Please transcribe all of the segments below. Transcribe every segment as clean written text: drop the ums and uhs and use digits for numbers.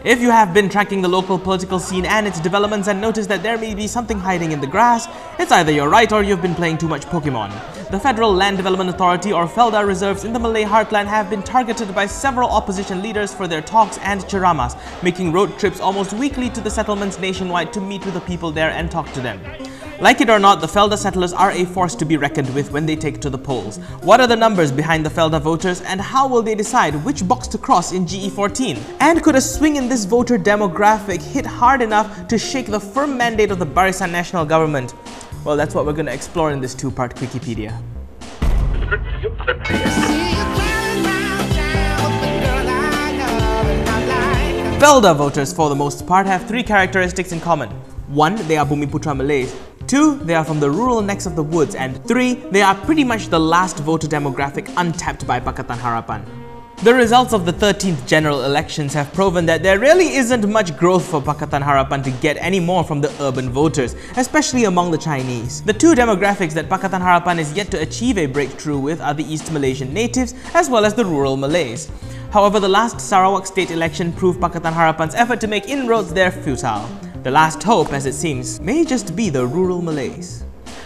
If you have been tracking the local political scene and its developments and noticed that there may be something hiding in the grass, it's either you're right or you've been playing too much Pokemon. The Federal Land Development Authority or Felda reserves in the Malay heartland have been targeted by several opposition leaders for their talks and charamas, making road trips almost weekly to the settlements nationwide to meet with the people there and talk to them. Like it or not, the Felda settlers are a force to be reckoned with when they take to the polls. What are the numbers behind the Felda voters and how will they decide which box to cross in GE14? And could a swing in this voter demographic hit hard enough to shake the firm mandate of the Barisan Nasional government? Well, that's what we're going to explore in this two-part Quickiepedia. Felda voters, for the most part, have three characteristics in common. 1. They are Bumiputra Malays. 2. They are from the rural necks of the woods. And 3. They are pretty much the last voter demographic untapped by Pakatan Harapan. The results of the 13th general elections have proven that there really isn't much growth for Pakatan Harapan to get any more from the urban voters, especially among the Chinese. The two demographics that Pakatan Harapan is yet to achieve a breakthrough with are the East Malaysian natives as well as the rural Malays. However, the last Sarawak state election proved Pakatan Harapan's effort to make inroads there futile. The last hope, as it seems, may just be the rural Malays.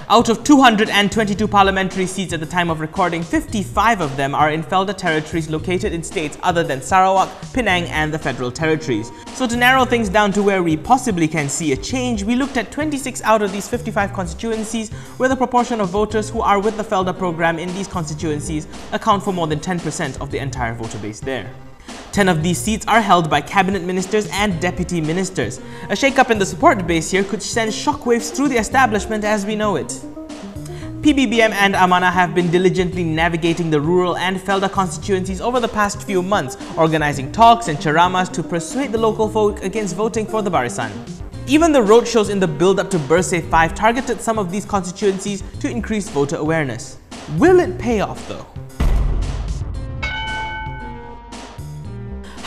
Out of 222 parliamentary seats at the time of recording, 55 of them are in Felda territories located in states other than Sarawak, Penang and the Federal Territories. So to narrow things down to where we possibly can see a change, we looked at 26 out of these 55 constituencies where the proportion of voters who are with the Felda program in these constituencies account for more than 10% of the entire voter base there. 10 of these seats are held by cabinet ministers and deputy ministers. A shake-up in the support base here could send shockwaves through the establishment as we know it. PBBM and Amanah have been diligently navigating the rural and Felda constituencies over the past few months, organizing talks and charamas to persuade the local folk against voting for the Barisan. Even the roadshows in the build-up to Bersih 5 targeted some of these constituencies to increase voter awareness. Will it pay off though?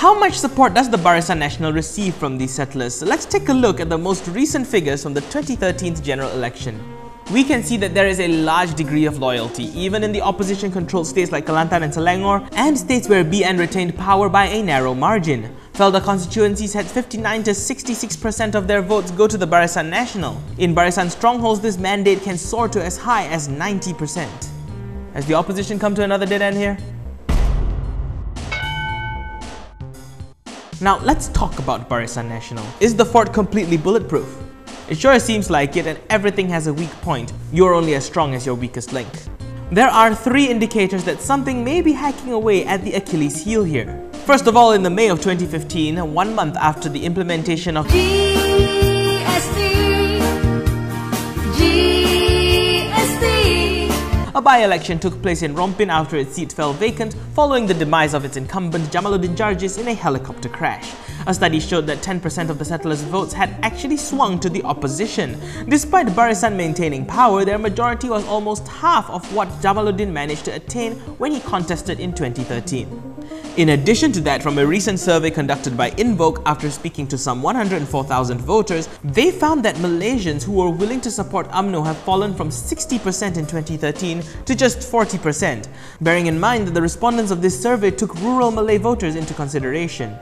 How much support does the Barisan Nasional receive from these settlers? Let's take a look at the most recent figures from the 2013 general election. We can see that there is a large degree of loyalty, even in the opposition-controlled states like Kelantan and Selangor, and states where BN retained power by a narrow margin. Felda constituencies had 59 to 66% of their votes go to the Barisan Nasional. In Barisan strongholds, this mandate can soar to as high as 90%. Has the opposition come to another dead end here? Now let's talk about Barisan Nasional. Is the fort completely bulletproof? It sure seems like it, and everything has a weak point. You're only as strong as your weakest link. There are three indicators that something may be hacking away at the Achilles heel here. First of all, in the May of 2015, 1 month after the implementation of a by-election took place in Rompin after its seat fell vacant following the demise of its incumbent Jamaluddin Jarjis in a helicopter crash. A study showed that 10% of the settlers' votes had actually swung to the opposition. Despite Barisan maintaining power, their majority was almost half of what Jamaluddin managed to attain when he contested in 2013. In addition to that, from a recent survey conducted by Invoke after speaking to some 104,000 voters, they found that Malaysians who were willing to support UMNO have fallen from 60% in 2013 to just 40%, bearing in mind that the respondents of this survey took rural Malay voters into consideration.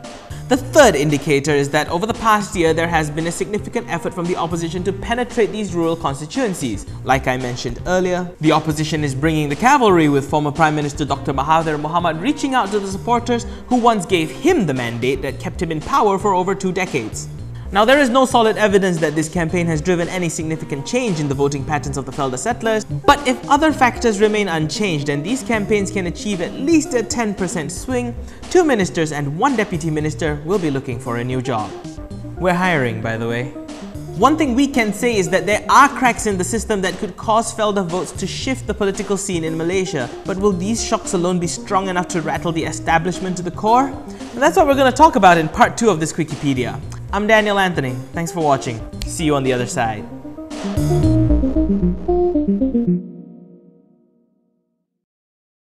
The third indicator is that over the past year, there has been a significant effort from the opposition to penetrate these rural constituencies. Like I mentioned earlier, the opposition is bringing the cavalry, with former Prime Minister Dr. Mahathir Mohamad reaching out to the supporters who once gave him the mandate that kept him in power for over 2 decades. Now, there is no solid evidence that this campaign has driven any significant change in the voting patterns of the Felda settlers, but if other factors remain unchanged, then these campaigns can achieve at least a 10% swing. 2 ministers and 1 deputy minister will be looking for a new job. We're hiring, by the way. One thing we can say is that there are cracks in the system that could cause Felda votes to shift the political scene in Malaysia, but will these shocks alone be strong enough to rattle the establishment to the core? And that's what we're going to talk about in part 2 of this Quickiepedia. I'm Daniel Anthony. Thanks for watching. See you on the other side.